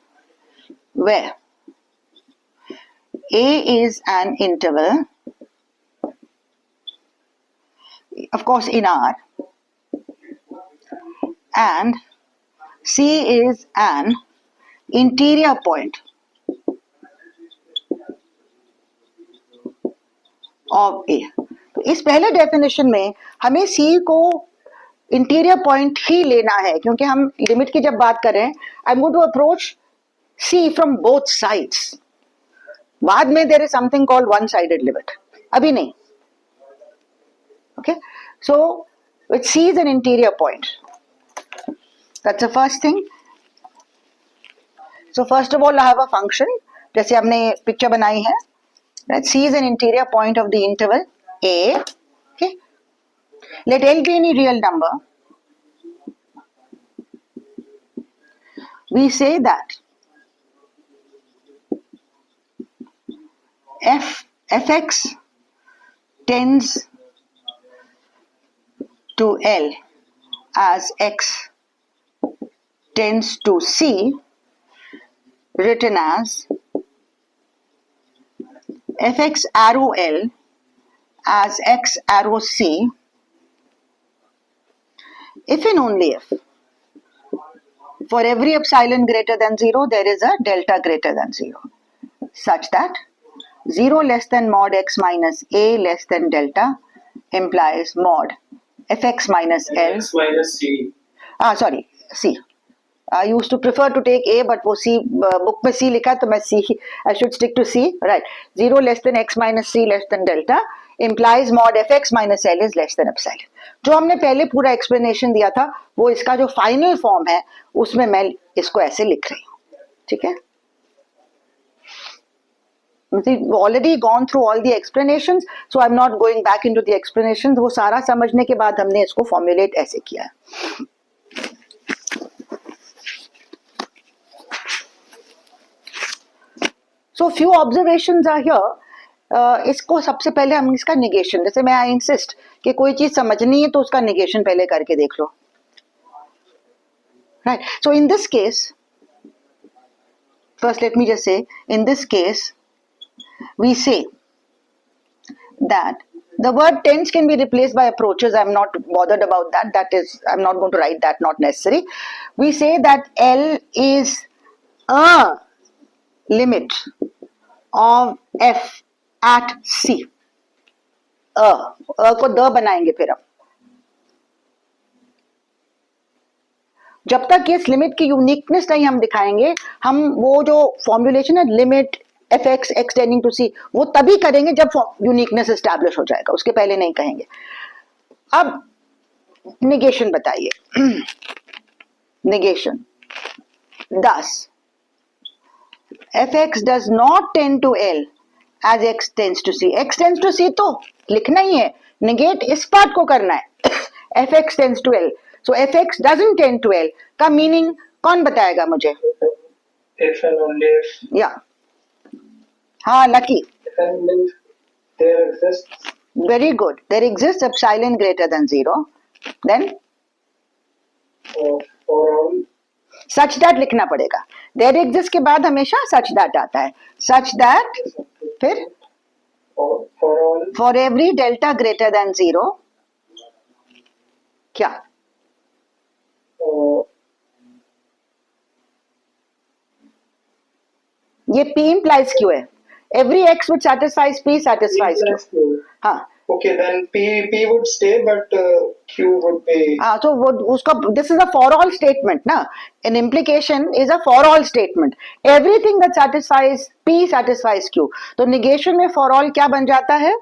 where a is an interval, of course in R, and c is an interior point of A. तो इस पहले definition में हमें C को interior point ही लेना है, क्योंकि हम लिमिट की जब बात करें, I am going to approach C from both sides. बाद में there is something called one sided limit, अभी नहीं. Okay, so with C is an interior point. That's the first thing. So first of all, I have a function, जैसे हमने picture बनाई है, that C is an interior point of the interval A. Okay, let L be any real number. We say that fx tends to L as x tends to C, written as fx arrow L as x arrow C, if and only if for every epsilon greater than 0 there is a delta greater than 0, such that 0 less than mod x minus a less than delta implies mod fx minus L. X minus C. Sorry, C. I used to prefer to take A, but वो C book में C लिखा तो मैं C, I should stick to C, right? 0 less than x minus C less than delta implies mod fx minus L is less than epsilon. जो हमने पहले पूरा explanation दिया था, वो इसका जो final form है, उसमें मैं इसको ऐसे लिख रही हूँ. ठीक है? We've already gone through all the explanations, so I'm not going back into the explanations. वो सारा समझने के बाद हमने इसको formulate ऐसे किया है. So few observations are here. इसको सबसे पहले हम इसका negation, जैसे मैं I insist कि कोई चीज समझनी है तो उसका negation पहले करके देख लो. Right. So in this case, first let me just say, in this case, we say that the word tends can be replaced by approaches. I'm not bothered about that. That is, I'm not going to write that, not necessary. We say that L is a limit of f at C. को the बनाएंगे फिर हम. जब तक इस limit की uniqueness नहीं हम दिखाएंगे, हम वो जो फॉर्मुलेशन है limit f x x tending to c, वो तभी करेंगे जब यूनिकनेस एस्टैब्लिश हो जाएगा, उसके पहले नहीं कहेंगे. अब निगेशन बताइए. Negation, thus fx does not tend to L as x tends to C. x tends to C तो लिखना ही है, negate इस पार्ट को करना है. fx tends to L, so fx doesn't tend to L का मीनिंग कौन बताएगा मुझे? If and only if. या हाँ, lucky. If and if there exists. Very good. There exists epsilon greater than 0. Then For all. such that लिखना पड़ेगा. There exists के बाद हमेशा such that आता है. Such that फिर For all. for every delta greater than 0 क्या? ये P implies Q है. Every x which satisfies P satisfies Q. हाँ. Okay, then P would stay, but Q would be. तो वो उसका this is a for all statement ना. An implication is a for all statement. Everything that satisfies P satisfies Q. तो negation में for all क्या बन जाता है?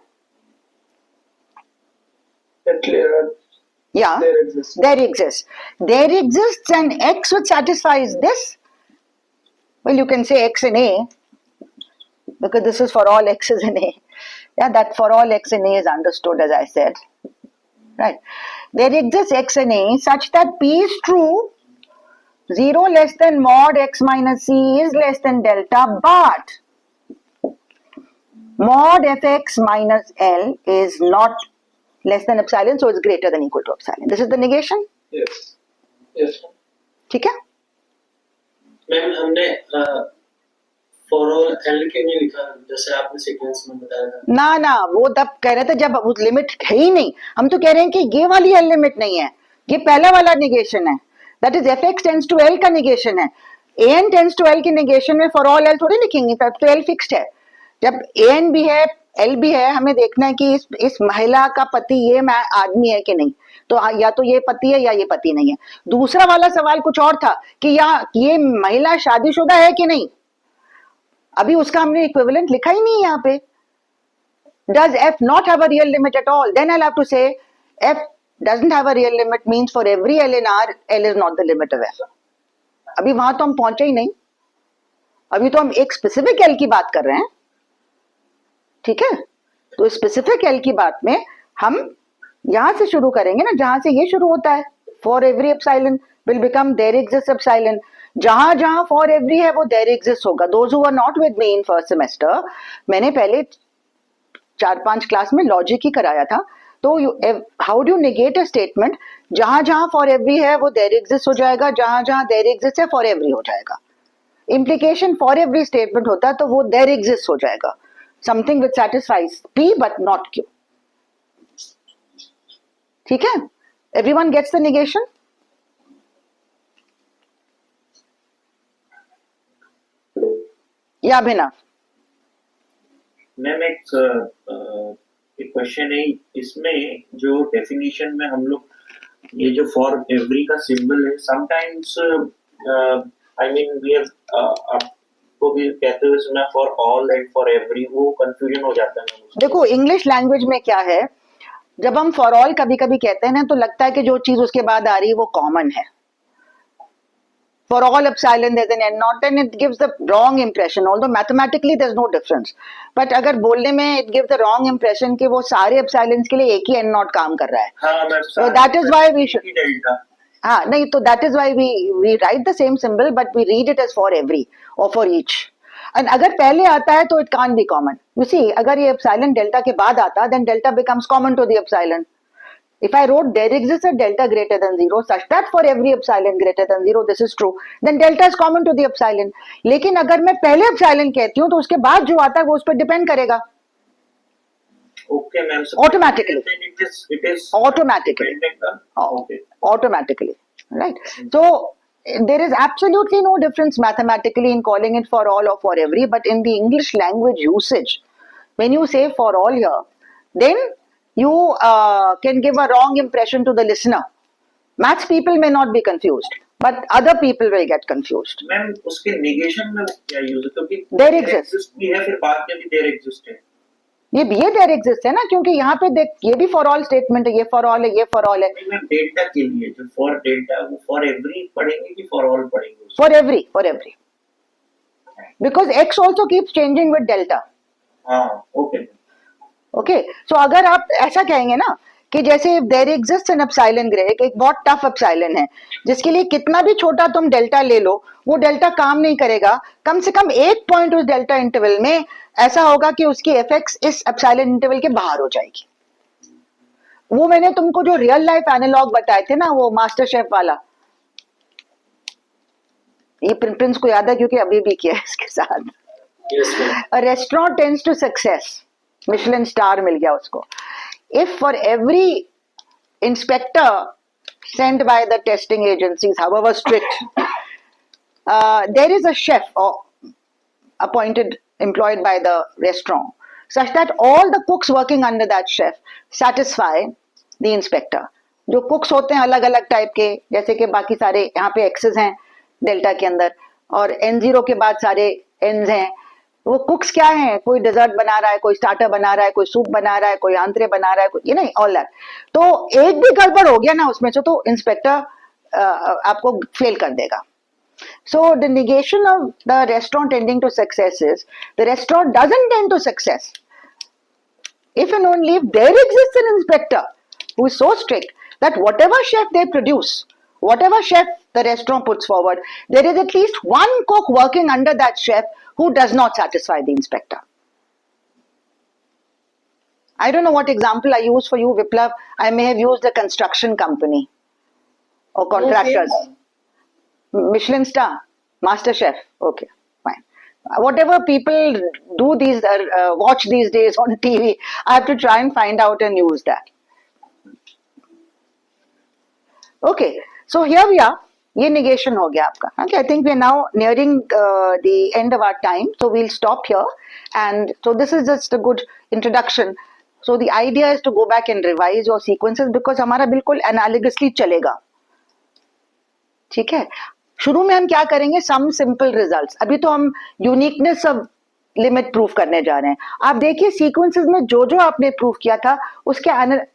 Yeah. There exists. There exists. There exists an x which satisfies this. Well, you can say x in A because this is for all x's in A. Yeah, that for all x in A is understood, as I said. Right. There exists x in A such that P is true, 0 less than mod x minus c is less than delta, but mod fx minus L is not less than epsilon, so it's greater than equal to epsilon. This is the negation. Yes. Yes. ठीक है? Ma'am हमने for all L के नहीं लिखा जैसे आपने sequence में बताया था. ना ना, वो तब कह रहे थे जब वो लिमिट है ही नहीं. हम तो कह रहे हैं कि ये वाली एल लिमिट नहीं है, ये पहला वाला निगेशन है. That is f x tends to L का निगेशन है. A n tends to L के निगेशन में फॉर ऑल एल थोड़ी लिखेंगे, तब तो एल फिक्स्ड है. जब ए एन भी है एल भी है, हमें देखना है कि इस महिला का पति ये आदमी है कि नहीं. तो या तो ये पति है या ये पति नहीं है. दूसरा वाला सवाल कुछ और था कि ये महिला शादीशुदा है कि नहीं. अभी उसका हमने इक्विवेलेंट लिखा ही नहीं यहाँ पे. Does F not have a real limit at all? Then I'll have to say F doesn't have a real limit means for every L in R, L is not the limit of F. अभी वहां तो हम पहुंचे ही नहीं. अभी तो हम एक स्पेसिफिक L की बात कर रहे हैं. ठीक है, तो स्पेसिफिक L की बात में हम यहां से शुरू करेंगे ना, जहां से ये शुरू होता है. For every epsilon will become there exists epsilon. जहां जहां फॉर एवरी है वो there exists होगा. Those who were not with me in first semester, मैंने पहले 4-5 क्लास में लॉजिक ही कराया था. तो how do negate a statement. जहां जहां फॉर एवरी है वो there exists हो जाएगा, जहां जहां there exists है फॉर एवरी हो जाएगा. इम्प्लीकेशन फॉर एवरी स्टेटमेंट होता है तो वो there exists हो जाएगा. Something which satisfies P but not Q. ठीक है, एवरीवन गेट्स द नेगेशन. या अभिनव. मैम एक क्वेश्चन है इसमें, जो डेफिनेशन में हम लोग ये जो फॉर एवरी का सिंबल है, sometimes I mean we have आपको भी कहते हुए सुना for all and for every, वो कंफ्यूजन हो जाता है. देखो इंग्लिश लैंग्वेज में क्या है, जब हम फॉर ऑल कभी कभी कहते हैं ना तो लगता है कि जो चीज उसके बाद आ रही है वो कॉमन है. For all epsilon there's an n naught and it gives the wrong impression, although mathematically there's no difference. But अगर बोलने में it gives the wrong impression कि वो सारे epsilons के लिए एक ही n naught काम कर रहा है. हाँ ma'am. So that is why we should. Delta. हाँ नहीं, तो that is why we write the same symbol but we read it as for every or for each. And अगर पहले आता है तो it can't be common. You see, अगर ये epsilon delta के बाद आता then delta becomes common to the epsilon. If I wrote there exists a delta greater than 0 such that for every epsilon greater than 0 this is true, then delta is common to the epsilon. लेकिन अगर मैं पहले epsilon कहती हूँ तो उसके बाद जो आता है वो उस पर डिपेंड करेगा. Okay ma'am. Automatically. It is automatically. Okay. Automatically, right? So there is absolutely no difference mathematically in calling it for all or for every, but in the English language usage, when you say for all here, then you can give a wrong impression to the listener. Maths people may not be confused, but other people will get confused. Ma'am उसके negation में क्या use है, क्योंकि There exists भी है, फिर बाद में भी देयर एग्जिस्ट है. ये भी है there exists है ना, क्योंकि यहाँ पे देख ये भी फॉर ऑल स्टेटमेंट है, ये फॉर ऑल है, ये फॉर ऑल है. मैम डेल्टा के लिए जो फॉर डेल्टा वो फॉर एवरी पढ़ेंगे कि फॉर ऑल पढ़ेंगे? For every, because x also keeps changing with delta. हाँ ओके. ओके, सो अगर आप ऐसा कहेंगे ना कि जैसे देयर एग्जिस्ट एन एप्सिलॉन ग्रे, एक बहुत टफ एप्सिलॉन है जिसके लिए कितना भी छोटा तुम डेल्टा ले लो वो डेल्टा काम नहीं करेगा. कम से कम एक पॉइंट उस डेल्टा इंटरवल में ऐसा होगा कि उसकी एफएक्स इस एप्सिलॉन इंटरवल के बाहर हो जाएगी. वो मैंने तुमको जो रियल लाइफ एनालॉग बताए थे ना, वो मास्टर शेफ वाला, ये प्रिंस को याद है क्योंकि अभी भी किया है इसके साथ. A restaurant tends to success. Michelin star मिल गया उसको. If for every inspector sent by the testing agencies, however strict, there is a chef or appointed, employed by the restaurant, such that all the cooks working under that chef satisfy the inspector. जो cooks होते हैं अलग अलग type के, जैसे कि बाकी सारे यहाँ पे एक्सेस हैं डेल्टा के अंदर और N0 के बाद सारे N's हैं. वो कुक्स क्या है, कोई डेजर्ट बना रहा है, कोई स्टार्टर बना रहा है, कोई सूप बना रहा है, कोई आंतरे बना रहा है, कोई ये नहीं ऑल दैट. तो एक भी गड़बड़ हो गया ना उसमें से तो इंस्पेक्टर आपको फेल कर देगा. So the negation of the restaurant tending to success is the restaurant doesn't tend to success if and only if there exists an inspector who is so strict that whatever chef they produce, whatever chef the restaurant puts forward, there is at least one cook working under that chef who does not satisfy the inspector. I don't know what example I use for you, Viplav. I may have used a construction company or contractors. Michelin star, Master Chef. Okay, fine. Whatever people do these, watch these days on TV, I have to try and find out and use that. Okay, so here we are. ये negation हो गया आपका. Okay, I think we are now nearing the end of our time, so we'll stop here. And so this is just a good introduction. So the idea is to go back and revise your sequences because हमारा बिल्कुल analogously चलेगा. ठीक है. शुरू में हम क्या करेंगे? Some simple results. अभी तो हम यूनिकनेस ऑफ लिमिट प्रूफ करने जा रहे हैं. आप देखिए सीक्वेंसेस में जो जो आपने प्रूफ किया था उसके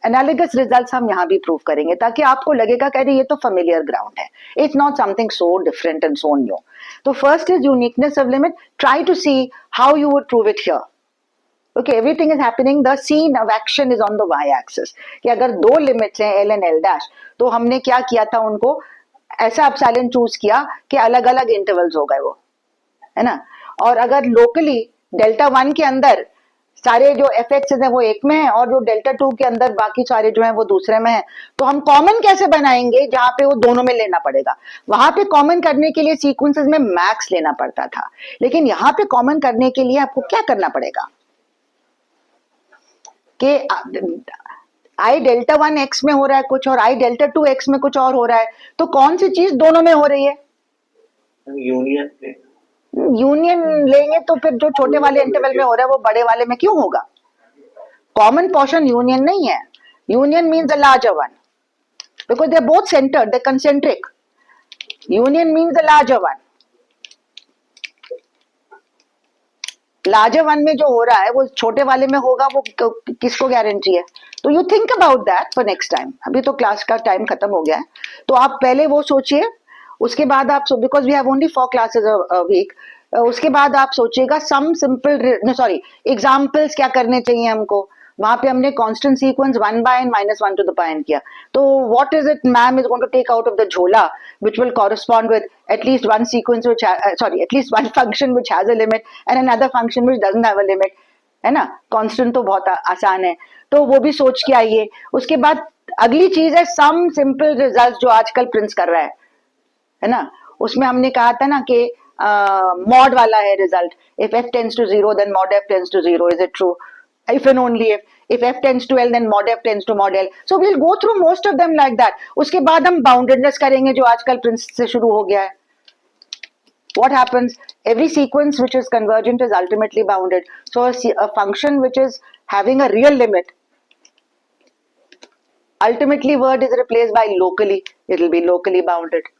एनालिगस रिजल्ट्स हम यहाँ भी प्रूफ करेंगे ताकि आपको लगेगा कि अरे ये तो फेमिलियर ग्राउंड है. It's not something so different and so new. तो first is uniqueness of limit. Try to see how you would prove it here. Okay, everything is happening. The scene of action is on the y-axis. कि अगर दो limits हैं L and L dash, तो हमने क्या किया था? उनको ऐसा एप्सिलॉन चूज किया कि अलग अलग इंटरवल्स हो गए वो, है ना. और अगर लोकली डेल्टा 1 के अंदर सारे जो एफ एक्सेस है वो एक में है और जो डेल्टा 2 के अंदर बाकी सारे जो है वो दूसरे में है, तो हम कॉमन कैसे बनाएंगे जहां पे वो दोनों में लेना पड़ेगा? वहां पे कॉमन करने के लिए सीक्वेंसेस में मैक्स लेना पड़ता था, लेकिन यहाँ पे कॉमन करने के लिए आपको क्या करना पड़ेगा कि आई डेल्टा 1 एक्स में हो रहा है कुछ और आई डेल्टा 2 एक्स में कुछ और हो रहा है, तो कौन सी चीज दोनों में हो रही है? यूनियन लेंगे तो फिर जो छोटे वाले इंटरवल में हो रहा है वो बड़े वाले में क्यों होगा? कॉमन पोर्शन यूनियन नहीं है. Union means the larger one because they are both centred, they concentric. Union means the larger one. Larger one में जो हो रहा है वो छोटे वाले में होगा, वो किसको गारंटी है? तो you think about that for next time. अभी तो क्लास का टाइम खत्म हो गया है, तो आप पहले वो सोचिए. उसके बाद आप because we have only 4 classes a week, उसके बाद आप सोचिएगा सम सिंपल सॉरी एग्जाम्पल्स क्या करने चाहिए हमको. वहां पे हमने constant sequence 1 by n minus 1 to the power n किया. तो what is it ma'am is going to take out of the झोला which will correspond with at least one sequence which at least one function which has a limit and another function which doesn't have a limit, है ना. Constant तो बहुत आसान है, तो वो भी सोच के आइए. उसके बाद अगली चीज है सम सिंपल रिजल्ट जो आजकल प्रिंस कर रहा है ना. उसमें हमने कहा था ना कि मॉड वाला है result. If f tends to 0 then mod f tends to 0. Is it true? If and only if f tends to L then mod f tends to mod L. So we'll go through most of them like that. उसके बाद हम boundedness करेंगे जो आजकल Prince से शुरू हो गया है. What happens? Every sequence which is convergent is ultimately bounded. So a function which is having a real limit, ultimately word is replaced by locally. It will be locally bounded.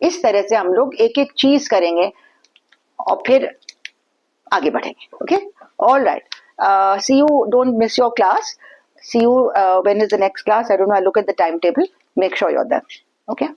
इस तरह से हम लोग एक एक चीज करेंगे और फिर आगे बढ़ेंगे. Okay? All right. See you. Don't miss your class. See you when is the next class? I don't know. I'll look at the timetable. Make sure you're there. Okay.